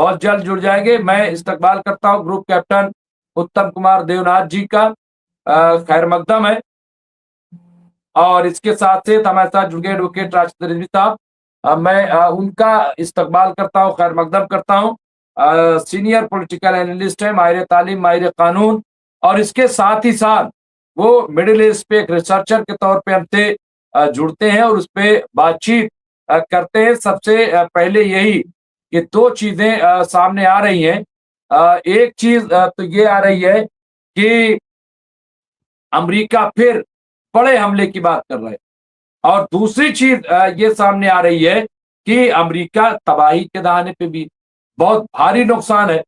بہت جلد جڑ جائیں گے. میں استقبال کرتا ہوں گروپ کیپٹن اتم کمار دیوناتھ جی کا. خیر مقدم ہے. اور اس کے ساتھ ہمارے ساتھ جڑ گئے ایڈوکیٹ راشد رضوی صاحب. میں ان کا استقبال کرتا ہوں, خیر مقدم کرتا ہوں. سینئر پولیٹیکل اینالسٹ ہے, ماہر تعلیم, ماہر قانون, اور اس کے ساتھ ہی ساتھ وہ مڈل ایسٹ پہ ایک ریسرچر کے طور پہ ہم سے جڑتے ہیں اور اس پہ بات چیت کرتے ہیں. سب سے پہلے یہی کہ دو چیزیں سامنے آ رہی ہیں. ایک چیز تو یہ آ رہی ہے کہ امریکہ پھر بڑے حملے کی بات کر رہا ہے, اور دوسری چیز یہ سامنے آ رہی ہے کہ امریکہ تباہی کے دہانے پہ بھی بہت بھاری نقصان ہے.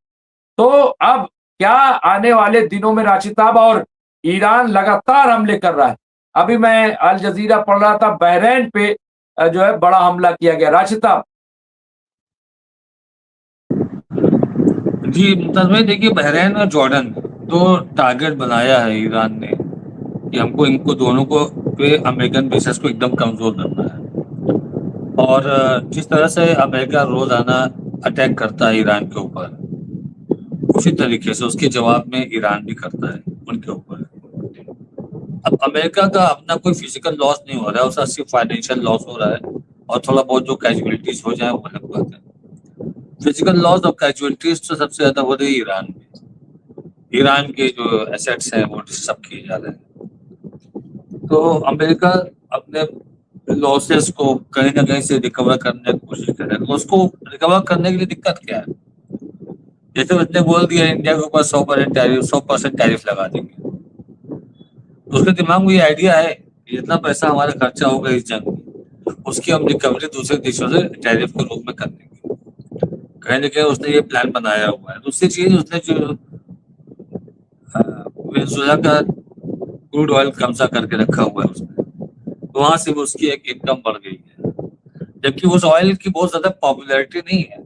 تو اب کیا آنے والے دنوں میں راشد صاحب, اور ایران لگاتار حملے کر رہا ہے. ابھی میں الجزیرہ پڑھ رہا تھا, بحرین پہ جو ہے بڑا حملہ کیا گیا. راشد صاحب جی ممتاز بھائی, دیکھیے بحرین اور جارڈن تو ٹارگٹ بنایا ہے ایران نے کہ ہم کو ان کو دونوں کو پہ امریکن بیسس کو ایک دم کمزور کرنا ہے. اور جس طرح سے امریکہ روزانہ اٹیک کرتا ہے ایران کے اوپر, اسی طریقے سے اس کے جواب میں ایران بھی کرتا ہے ان کے اوپر. اب امریکہ کا اپنا کوئی فزیکل لاس نہیں ہو رہا ہے, اس کا صرف فائنینشیل لاس ہو رہا ہے, اور تھوڑا بہت جو کیجویلٹیز ہو جائیں وہ الگ بات ہے. فزیکل لاس اور کیجویلٹیز تو سب سے زیادہ ہو رہی ہے ایران میں. ایران کے جو ایسیٹس ہیں وہ ڈسٹرب کیے جا رہے ہیں. تو امریکہ اپنے لاسز کو کہیں نہ کہیں سے ریکور کرنے کی کوشش کرے گا. اس کو ریکور کرنے کے لیے دقت کیا ہے؟ جیسے اس نے بول دیا انڈیا کے اوپر 100% ٹیرف لگا دیں گے. تو اس کے دماغ میں یہ آئیڈیا ہے کہ جتنا پیسہ ہمارا خرچہ ہوگا اس جنگ میں, اس کی ہم ریکوری دوسرے دیشوں سے ٹیرف کے روپ میں کر دیں گے. کہیں نہ کہیں اس نے یہ پلان بنایا ہوا ہے. دوسری چیز, اس نے جو وینزویلا کا کروڈ آئل قبضہ کر کے رکھا ہوا ہے اس نے, وہاں سے اس کی ایک انکم بڑھ گئی ہے. جبکہ اس آئل کی بہت زیادہ پاپولیرٹی نہیں ہے,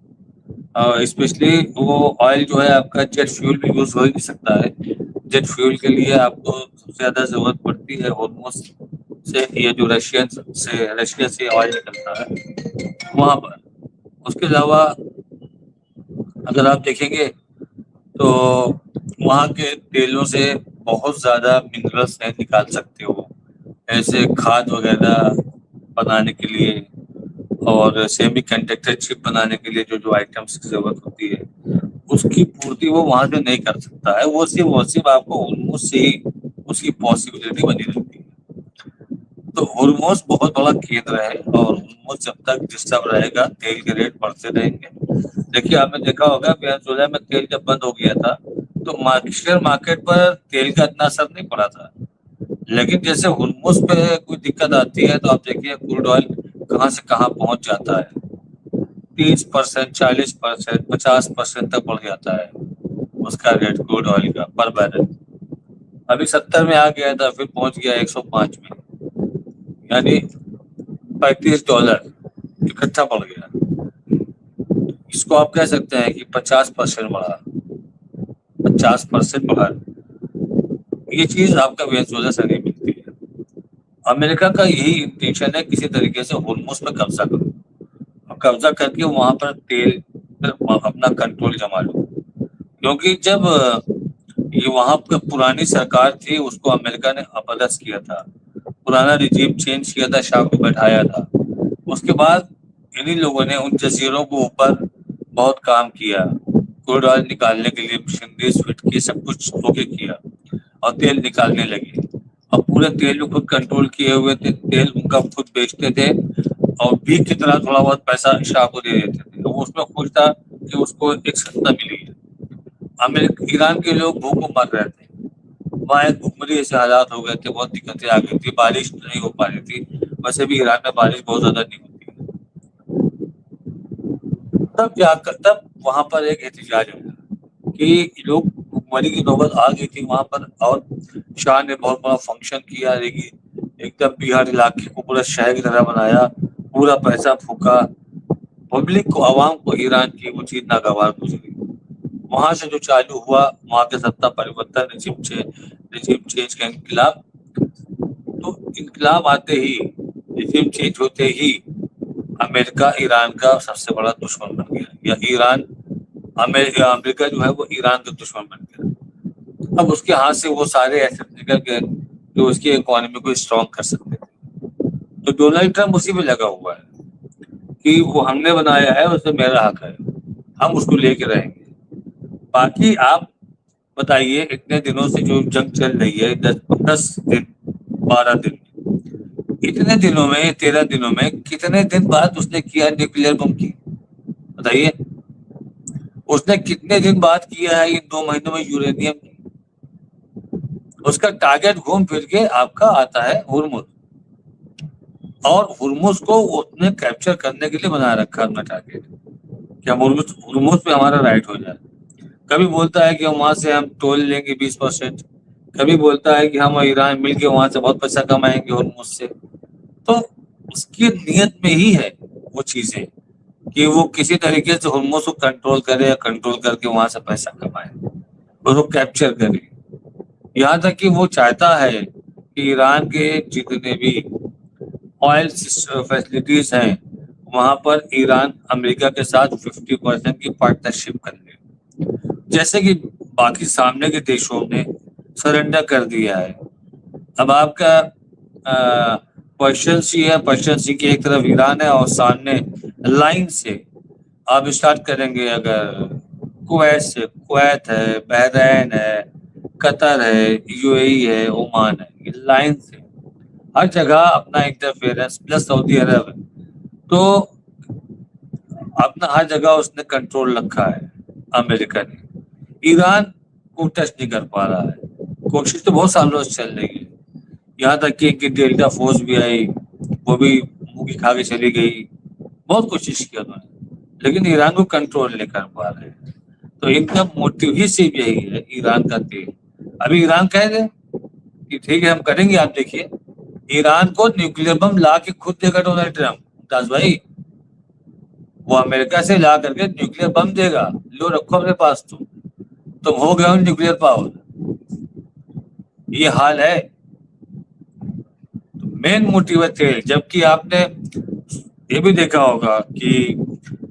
اسپیشلی وہ آئل جو ہے آپ کا جیٹ فیول بھی یوز ہو ہی نہیں سکتا ہے. جیٹ فیول کے لیے آپ کو سب سے زیادہ ضرورت پڑتی ہے ہارموز سے, یہ جو رشیا سے آئل نکلتا ہے وہاں پر. اس کے علاوہ اگر آپ دیکھیں گے تو وہاں کے تیلوں سے بہت زیادہ منرلس نہیں نکال سکتے ہو, ایسے کھاد وغیرہ بنانے کے لیے اور سیمی کنڈکٹر چپ بنانے کے لیے جو آئٹمس کی ضرورت ہوتی ہے, اس کی پورتی وہ وہاں سے نہیں کر سکتا ہے. وہ صرف آپ کو ہرمز سے ہی اس کی پاسبلٹی بنی رہتی ہے. تو ہرمز بہت بڑا کیندر ہے, اور ہرمز جب تک ڈسٹرب رہے گا تیل کے ریٹ بڑھتے رہیں گے. دیکھیے آپ نے دیکھا ہوگا وینزویلا میں تیل جب بند ہو گیا تھا تو شیئر مارکیٹ پر تیل کا اتنا اثر نہیں پڑا تھا, لیکن جیسے ہرمز پہ کوئی دقت آتی ہے تو آپ دیکھیے کروڈ آئل کہاں سے کہاں پہنچ جاتا ہے. 30%, 40%, 50% تک بڑھ جاتا ہے اس کا ریٹ کروڈ آئل کا پر بیرل. ابھی 70 میں آ گیا تھا, پھر پہنچ گیا 105 میں, یعنی $35 اکٹھا پڑ گیا. اس کو آپ کہہ سکتے ہیں کہ 50% بڑھا, 50% بڑھا. یہ چیز آپ کا وینزویلا سے نہیں ملتی ہے. امریکہ کا یہی انٹینشن ہے کسی طریقے سے ہرمز پہ قبضہ کرو, اور قبضہ کر کے وہاں پر تیل پر اپنا کنٹرول جما لو. کیونکہ جب یہ وہاں پہ پرانی سرکار تھی اس کو امریکہ نے اپدث کیا تھا, پرانا رجیم چینج کیا تھا, شاہ کو بیٹھایا تھا. اس کے بعد انہی لوگوں نے ان جزیروں کو اوپر بہت کام کیا, کروڈ آئل نکالنے کے لیے مشنریز فٹ کی, سب کچھ ہو کے کیا, اور تیل نکالنے لگے. اب پورے تیل کو خود کنٹرول کیے ہوئے تھے, تیل ان کا خود بیچتے تھے, اور بھی کی طرح تھوڑا بہت پیسہ شاہ کو دے دیتے تھے. وہ اس میں خوش تھا کہ اس کو ایک سستا ملی ہے. ایران کے لوگ بھوک مر رہے تھے, وہاں ایک بھوکمری ایسے حالات ہو گئے تھے, بہت دقتیں آ گئی تھی, بارش نہیں ہو پا رہی تھی. ویسے بھی ایران میں بارش بہت زیادہ نہیں ہوتی ہے. تب وہاں پر ایک احتجاج ہوا کہ لوگ بھوکمری کی نوبت آ گئی تھی وہاں پر, اور شاہ نے بہت بڑا فنکشن کیا, ایک دم بہار علاقے کو پورا شہر کی طرح بنایا, پورا پیسہ پھونکا پبلک کو, عوام کو ایران کی وہ چیز ناگوار گزری. وہاں سے جو چالو ہوا وہاں کے ستا پریورتن, رجیم چینج کا انقلاب. تو انقلاب آتے ہی, رجیم چینج ہوتے ہی امریکہ ایران کا سب سے بڑا دشمن بن گیا, یا ایران امریکہ جو ہے وہ ایران کا دشمن بن گیا. اب اس کے ہاتھ سے وہ سارے ایسے نکل گئے جو اس کی اکانومی کو اسٹرانگ کر سکتے تھے. تو ڈونلڈ ٹرمپ اسی پہ لگا ہوا ہے کہ وہ ہم نے بنایا ہے, اس میں میرا حق ہے, ہم اس کو لے کے رہیں گے. باقی آپ بتائیے اتنے دنوں سے جو جنگ چل رہی ہے, 10 دن 12 دن, اتنے دنوں میں 13 دنوں میں کتنے دن بعد اس نے کیا نیوکلیئر بم کی؟ بتائیے. اس نے کتنے دن بعد کیا ہے ان 2 مہینوں میں یورینیم کی؟ اس کا ٹارگیٹ گھوم پھر کے آپ کا آتا ہے ہرمز, اور ہرمز کو اس نے کیپچر کرنے کے لیے بنا رکھا اپنا ٹارگیٹ کہ ہرمز پہ ہمارا رائٹ ہو جائے. کبھی بولتا ہے کہ وہاں سے ہم ٹول لیں گے 20%, کبھی بولتا ہے کہ ہم ایران مل کے وہاں سے بہت پیسہ کمائیں گے ہرمز سے. تو اس کی نیت میں ہی ہے وہ چیزیں کہ وہ کسی طریقے سے ہرمز کو کنٹرول کرے یا کنٹرول کر کے وہاں سے پیسہ کمائے, اس کو کیپچر کرے. یہاں تک کہ وہ چاہتا ہے کہ ایران کے جتنے بھی آئل فیسلٹیز ہیں وہاں پر ایران امریکہ کے ساتھ 50% کی پارٹنرشپ کر لے, جیسے کہ باقی سامنے کے دیشوں نے سرنڈر کر دیا ہے. اب آپ کا پرشین سی ہے, پرشین سی کی ایک طرف ایران ہے اور سامنے لائن سے آپ اسٹارٹ کریں گے اگر کویت ہے, بحرین ہے, قطر ہے, یو اے ای ہے, عمان ہے, یہ لائن سے ہر جگہ اپنا انٹرفیئرنس پلس سعودی عرب ہے. تو اپنا ہر جگہ اس نے کنٹرول رکھا ہے امریکہ نے. ایران کو ٹچ نہیں کر پا رہا ہے. کوشش تو بہت سالوں سے چل رہی ہے, یہاں تک کہ ڈیلٹا فورس بھی آئی, وہ بھی منہ کی کھا کے چلی گئی. بہت کوشش کی انہوں نے, لیکن ایران کو کنٹرول نہیں کر پا رہے. تو ان کا موٹیو ہی صرف یہی ہے ایران کا تیل. ابھی ایران کہہ دے کہ ٹھیک ہے ہم کریں گے, آپ دیکھیے ایران کو نیوکلیر بم لا کے خود دے گا ڈونلڈ ٹرمپ. ممتاز بھائی, وہ امریکہ سے لا کر کے نیوکلیر بم دے گا, لو رکھو اپنے پاس, تم ہو گئے ہو نیوکلیر پاور. یہ حال ہے. مین موٹیو ہے تیل. جبکہ آپ نے یہ بھی دیکھا ہوگا کہ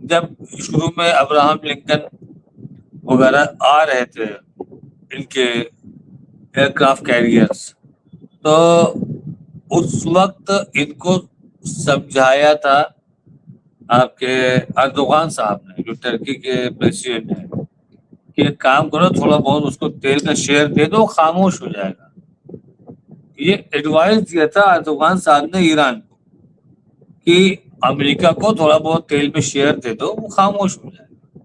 جب شروع میں ابراہم لنکن وغیرہ آ رہے تھے ان کے ایئر کرافٹ کیریئرز, تو اس وقت ان کو سمجھایا تھا آپ کے اردوغان صاحب نے, جو ترکی کے پریسیڈنٹ ہیں, کہ ایک کام کرو تھوڑا بہت اس کو تیل کا شیئر دے دو, خاموش ہو جائے گا. یہ ایڈوائز دیا تھا اردوغان صاحب نے ایران کو کہ امریکہ کو تھوڑا بہت تیل میں شیئر دے دو, وہ خاموش ہو جائے گا,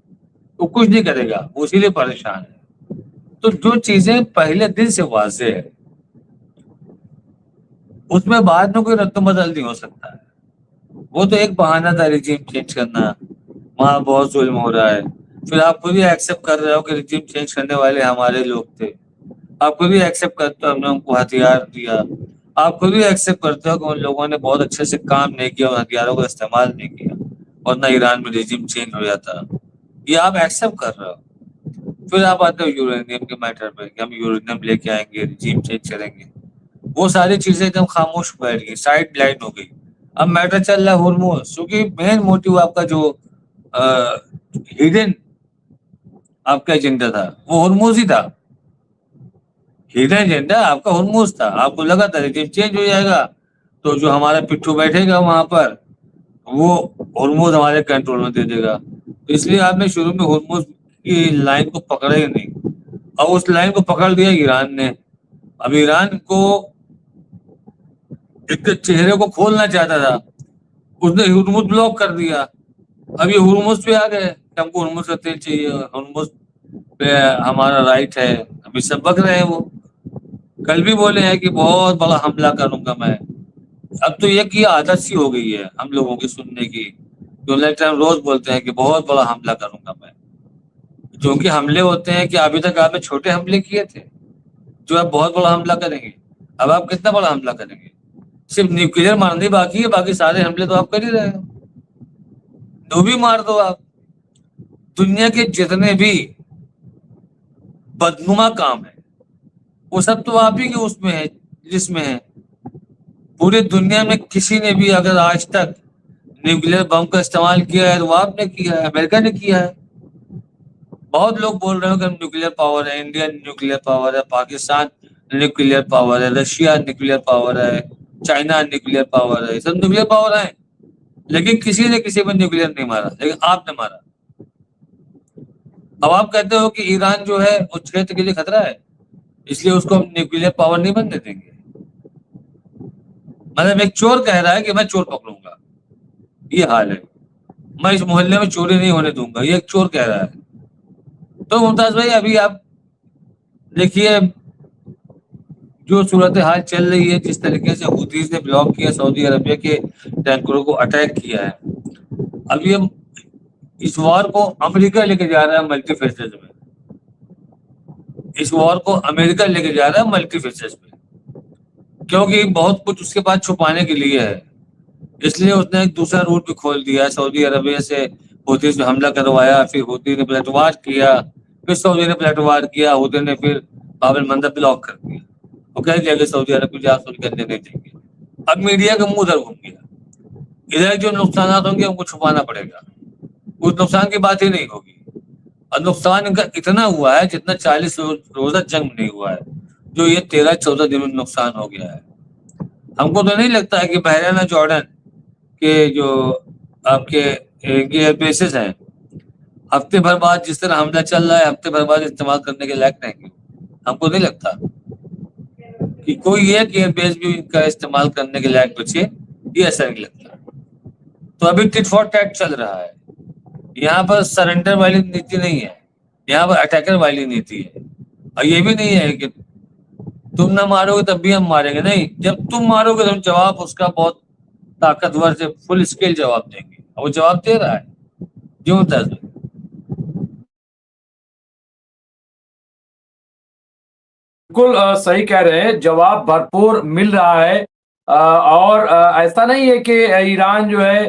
وہ کچھ نہیں کرے گا, وہ اسی لیے پریشان ہے. تو جو چیزیں پہلے دن سے واضح ہے اس میں بعد میں کوئی رد و بدل نہیں ہو سکتا ہے. وہ تو ایک بہانہ تھا ریجیم چینج کرنا, وہاں بہت ظلم ہو رہا ہے. پھر آپ خود ہی ایکسیپٹ کر رہے ہو کہ ریجیم چینج کرنے والے ہمارے لوگ تھے. آپ خود ہی ایکسیپٹ کرتے ہو ہم نے ان کو ہتھیار دیا. آپ خود بھی ایکسیپٹ کرتے ہو کہ ان لوگوں نے بہت اچھے سے کام نہیں کیا, اور ہتھیاروں کا استعمال نہیں کیا, اور نہ ایران میں ریجیم چینج ہو جاتا. یہ آپ ایکسیپٹ کر رہے ہو. پھر آپ آتے ہو یورینیم کے میٹر پہ کہ ہم یورینیم لے کے آئیں گے, ریجیم چینج کریں گے. وہ ساری چیزیں ایک دم خاموش بیٹھ گئی, سائڈ لائن ہو گئی. اب میٹر چل رہا ہے ہرمز, کیونکہ مین موٹیو آپ کا جو ہڈن آپ کا ایجنڈا تھا وہ ہرمز ہی تھا. ہڈن ایجنڈا آپ کا ہرمز تھا. آپ کو لگا تھا ریجیم چینج ہو جائے گا تو جو ہمارا پٹھو بیٹھے گا وہاں پر وہ ہرمز ہمارے کنٹرول میں دے دے گا. اس لیے آپ نے شروع میں ہرمز کی لائن کو پکڑا ہی نہیں, اور اس لائن کو پکڑ دیا ایران نے. اب ایران کو ایک چہرے کو کھولنا چاہتا تھا, اس نے ہرمز بلاک کر دیا. اب یہ ہرمز پہ آ گئے کہ ہم کو ہرمز کا تیل چاہیے, ہرمز پہ ہمارا رائٹ ہے. ابھی سب بک رہے ہیں. وہ کل بھی بولے ہیں کہ بہت بڑا حملہ کروں گا میں. اب تو یہ کی عادت سی ہو گئی ہے ہم لوگوں کی سننے کی. ڈونلڈ ٹرمپ روز بولتے ہیں کہ بہت بڑا حملہ کروں گا میں. کیونکہ حملے ہوتے ہیں کہ ابھی تک آپ نے چھوٹے حملے کیے تھے, جو آپ بہت بڑا حملہ کریں گے. اب آپ کتنا بڑا حملہ کریں گے؟ صرف نیوکلیئر مارنے باقی ہے, باقی سارے حملے تو آپ کر ہی رہے ہو. دو بھی مار دو آپ. دنیا کے جتنے بھی بدنما کام ہے وہ سب تو آپ ہی کے اس میں ہے, جس میں ہے. پوری دنیا میں کسی نے بھی اگر آج تک نیوکلیئر بم کا استعمال کیا ہے تو وہ آپ نے کیا ہے, امریکہ نے کیا ہے. بہت لوگ بول رہے ہو کہ ہم نیوکلیر پاور ہے, انڈیا نیوکلیر پاور ہے, پاکستان نیوکلیر پاور ہے, رشیا نیوکلیر پاور ہے, چائنا نیوکلیر پاور ہے, سب نیوکلیر پاور ہیں, لیکن کسی نے کسی پر نیوکلیر نہیں مارا, لیکن آپ نے مارا. اب آپ کہتے ہو کہ ایران جو ہے وہ چھیتر کے لیے خطرہ ہے, اس لیے اس کو ہم نیوکلیر پاور نہیں بننے دیں گے. مطلب ایک چور کہہ رہا ہے کہ میں چور پکڑوں گا, یہ حال ہے, میں اس محلے میں چوری نہیں ہونے دوں گا, یہ ایک چور کہہ رہا ہے. تو ممتاز بھائی ابھی آپ دیکھیے جو صورتحال چل رہی ہے, جس طریقے سے حوثیز نے بلاک کیا سعودی عربیہ کے ٹینکروں کو اٹیک کیا ہے, اب یہ اس وار کو امریکہ لے کے جا رہا ہے ملٹی فیسز میں, اس وار کو امریکہ لے کے جا رہا ہے ملٹی فیسز میں, کیونکہ بہت کچھ اس کے پاس چھپانے کے لیے ہے. اس لیے اس نے ایک دوسرا روٹ بھی کھول دیا ہے, سعودی عربیہ سے حوثیز نے حملہ کروایا, پھر حوثی نے پلٹوار کیا, پھر سعودی نے پلٹوار کیا, حوثی نے پھر باب المندب بلاک کر دیا, وہ کہہ دیا کہ سعودی عرب کو جاسوس کرنے نہیں دیں گے. اب میڈیا کا منہ ادھر گھوم گیا, ادھر جو نقصانات ہوں گے ان کو چھپانا پڑے گا, اس نقصان کی بات ہی نہیں ہوگی. اور نقصان ان کا اتنا ہوا ہے جتنا 40 روزہ جنگ میں نہیں ہوا ہے, جو یہ 13-14 دن میں نقصان ہو گیا ہے. ہم کو تو نہیں لگتا ہے کہ بحرین جارڈن کے جو آپ کے ایئر بیسز ہیں ہفتے بھر بعد جس طرح حملہ چل رہا ہے ہفتے بھر بعد استعمال کرنے کے لائق نہیں. ہم کو نہیں لگتا کہ کوئی ایک ایئر بیس بھی ان کا استعمال کرنے کے لائق بچے, یہ ایسا نہیں لگتا. تو ابھی ٹٹ فار ٹیٹ چل رہا ہے, یہاں پر سرنڈر والی نیتی نہیں ہے, یہاں پر اٹیکر والی نیتی ہے. اور یہ بھی نہیں ہے کہ تم نہ مارو گے تب بھی ہم ماریں گے, نہیں, جب تم مارو گے تو ہم جواب اس کا بہت طاقتور سے فل اسکیل جواب دیں گے, اور وہ جواب دے رہا ہے. جو بالکل صحیح کہہ رہے ہیں, جواب بھرپور مل رہا ہے. اور ایسا نہیں ہے کہ ایران جو ہے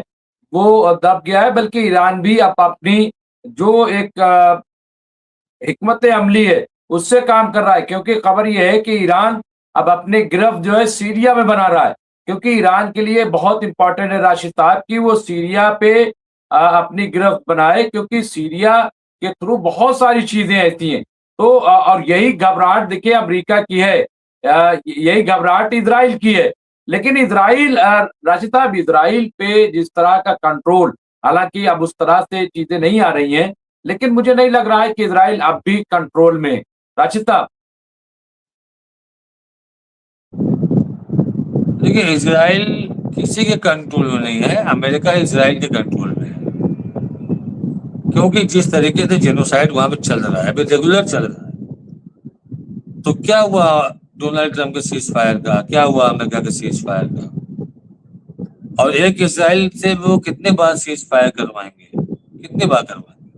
وہ دب گیا ہے, بلکہ ایران بھی اب اپنی جو ایک حکمت عملی ہے اس سے کام کر رہا ہے. کیونکہ خبر یہ ہے کہ ایران اب اپنے گرفت جو ہے سیریا میں بنا رہا ہے, کیونکہ ایران کے لیے بہت امپورٹنٹ ہے راشد صاحب کی وہ سیریا پہ اپنی گرفت بنائے, کیونکہ سیریا کے تھرو بہت ساری چیزیں ایسی ہیں. تو اور یہی گھبراہٹ دیکھیے امریکہ کی ہے, یہی گھبراہٹ اسرائیل کی ہے. لیکن اسرائیل راشد صاحب اسرائیل پہ جس طرح کا کنٹرول, حالانکہ اب اس طرح سے چیزیں نہیں آ رہی ہیں, لیکن مجھے نہیں لگ رہا ہے کہ اسرائیل اب بھی کنٹرول میں. راشد صاحب دیکھیے اسرائیل کسی کے کنٹرول میں نہیں ہے, امریکہ اسرائیل کے کنٹرول میں ہے. کیونکہ جس طریقے سے جینوسائیڈ وہاں پہ چل رہا ہے, ابھی ریگولر چل رہا ہے, تو کیا ہوا ڈونلڈ ٹرمپ کے سیز فائر کا, کیا ہوا امریکہ کے سیز فائر کا, اور ایک اسرائیل سے وہ کتنے بار سیز فائر کروائیں گے, کتنے بار کروائیں گے.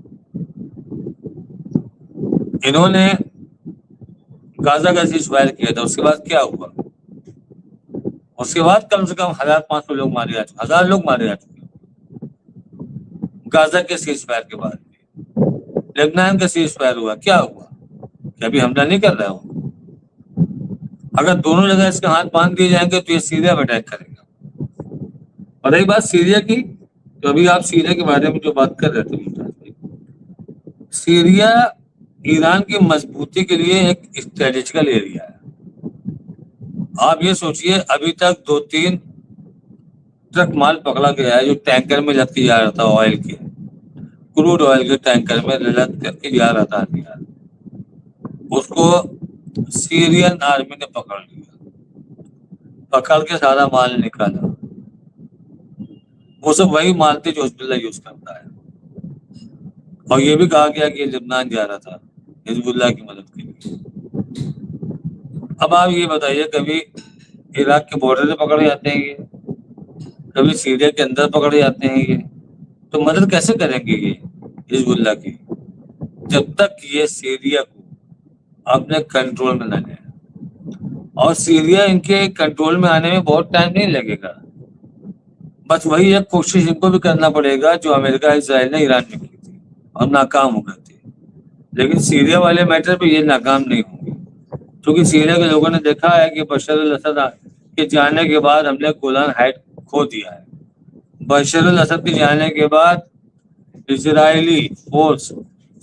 انہوں نے غزہ کا سیز فائر کیا تھا, اس کے بعد کیا ہوا, اس کے بعد کم سے کم 1500 لوگ مارے جا چکے, 1000 لوگ مارے جا چکے غزہ کے سیز فائر کے بعد. لبنان کا سیز فائر ہوا, کیا ہوا, کہ ابھی حملہ نہیں کر رہا ہوں. اگر دونوں جگہ اس کے ہاتھ باندھ دیے جائیں گے تو یہ سیریا میں اٹیک کرے گا. اور رہی بات سیریا کی, تو ابھی آپ سیریا کے بارے میں جو بات کر رہے تھے, سیریا ایران کی مضبوطی کے لیے ایک اسٹریٹجیکل ایریا ہے. آپ یہ سوچئے ابھی تک 2-3 ٹرک مال پکڑا گیا ہے جو ٹینکر میں لد کے جا رہا تھا, آئل کے, کروڈ آئل کے ٹینکر میں لد کر کے جا رہا تھا. اس کو سیرین آرمی نے پکڑ لیا, پکڑ کے سارا مال نکالا. وہ سب وہی مال تھے جو حزب اللہ یوز کرتا ہے, اور یہ بھی کہا گیا کہ لبنان جا رہا تھا حزب اللہ کی مدد کے لیے. اب آپ یہ بتائیے, کبھی عراق کے بارڈر سے پکڑے جاتے ہیں یہ, کبھی سیریا کے اندر پکڑے جاتے ہیں یہ, تو مدد کیسے کریں گے یہ حزب اللہ کی, جب تک یہ سیریا کو اپنے کنٹرول میں نہ لیں. اور سیریا ان کے کنٹرول میں آنے میں بہت ٹائم نہیں لگے گا. بس وہی ایک کوشش ان کو بھی کرنا پڑے گا جو امریکہ اسرائیل نے ایران میں کی تھی اور ناکام ہو گئی تھی. لیکن سیریا والے میٹر پہ یہ ناکام نہیں ہوں گے, کیونکہ سیریا کے لوگوں نے دیکھا ہے کہ بشار الاسد کے جانے کے بعد ہم نے گولان ہائٹ کھو دیا ہے. بشار الاسد کے جانے کے بعد اسرائیلی فورس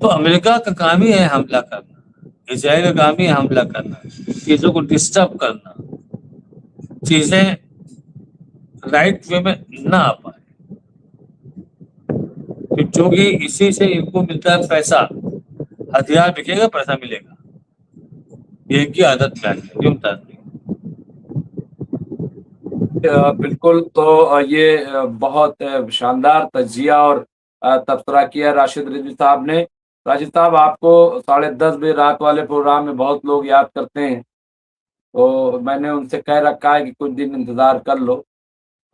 تو امریکہ کا کام ہی ہے حملہ کرنا, اسرائیل کا کام ہی ہے حملہ کرنا, چیزوں کو ڈسٹرب کرنا, چیزیں رائٹ وے میں نہ آ پائے, کیونکہ اسی سے ان کو ملتا ہے پیسہ, ہتھیار بکے گا پیسہ ملے گا, یہ کی عادت میں ہے. کیوں ممتاز بھائی؟ بالکل. تو یہ بہت شاندار تجزیہ اور تبصرہ کیا راشد رضوی صاحب نے. راشد صاحب, آپ کو 10:30 بجے رات والے پروگرام میں بہت لوگ یاد کرتے ہیں, تو میں نے ان سے کہہ رکھا ہے کہ کچھ دن انتظار کر لو,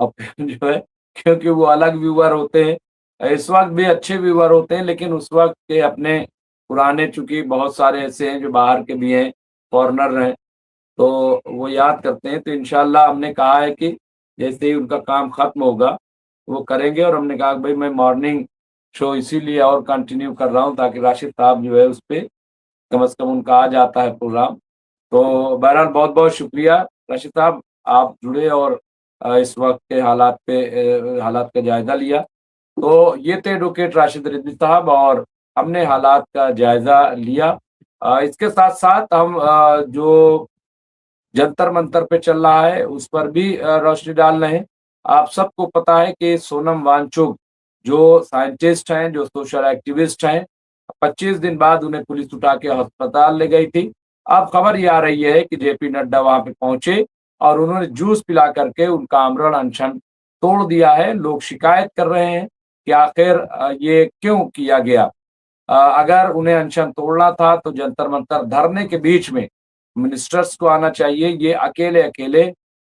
اور پھر جو ہے, کیونکہ وہ الگ ویور ہوتے ہیں, اس وقت بھی اچھے ویور ہوتے ہیں, لیکن اس وقت کے اپنے پرانے, چونکہ بہت سارے ایسے ہیں جو باہر کے بھی ہیں, فارنر ہیں, تو وہ یاد کرتے ہیں. تو انشاءاللہ ہم نے کہا ہے کہ جیسے ہی ان کا کام ختم ہوگا وہ کریں گے, اور ہم نے کہا کہ بھائی میں مارننگ شو اسی لیے اور کنٹینیو کر رہا ہوں تاکہ راشد صاحب جو ہے اس پہ کم از کم ان کا آ جاتا ہے پروگرام. تو بہرحال بہت بہت شکریہ راشد صاحب, آپ جڑے اور اس وقت کے حالات کا جائزہ لیا. تو یہ تھے ایڈوکیٹ راشد رضوی صاحب, اور ہم نے حالات کا جائزہ لیا. اس کے ساتھ ساتھ ہم جو جنتر منتر پہ چل رہا ہے اس پر بھی روشنی ڈال رہے ہیں. آپ سب کو پتا ہے کہ سونم وانچوک جو سائنٹسٹ ہیں, جو سوشل ایکٹیوسٹ ہیں, 25 دن بعد انہیں پولیس اٹھا کے ہسپتال لے گئی تھی. اب خبر یہ آ رہی ہے کہ جے پی نڈا وہاں پہ پہنچے اور انہوں نے جوس پلا کر کے ان کا آمرن انشن توڑ دیا ہے. لوگ شکایت کر رہے ہیں کہ آخر یہ کیوں کیا گیا. اگر انہیں انشن توڑنا تھا تو جنتر منتر دھرنے کے بیچ میں منسٹرز کو آنا چاہیے, یہ اکیلے اکیلے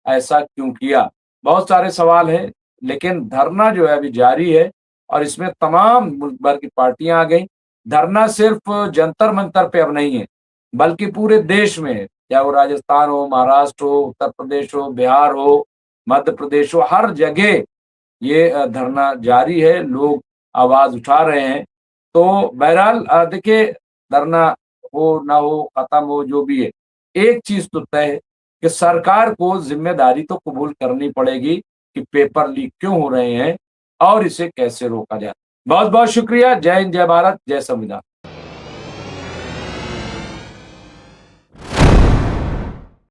ایسا کیوں کیا. بہت سارے سوال ہیں, لیکن دھرنا جو ہے ابھی جاری ہے, اور اس میں تمام ملک بھر کی پارٹیاں آ گئیں. دھرنا صرف جنتر منتر پہ اب نہیں ہے, بلکہ پورے دیش میں ہے, چاہے وہ راجستھان ہو, مہاراشٹر ہو, اتر پردیش ہو, بہار ہو, مدھیہ پردیش ہو, ہر جگہ یہ دھرنا جاری ہے, لوگ آواز اٹھا رہے ہیں. تو بہرحال دیکھیے, دھرنا ہو نہ ہو, ختم ہو, جو بھی ہے, ایک چیز تو طے ہے کہ سرکار کو ذمہ داری تو قبول کرنی پڑے گی کہ پیپر لیک کیوں ہو رہے ہیں اور اسے کیسے روکا جائے. بہت بہت شکریہ. جے ہند, جے بھارت, جے سنویدھان.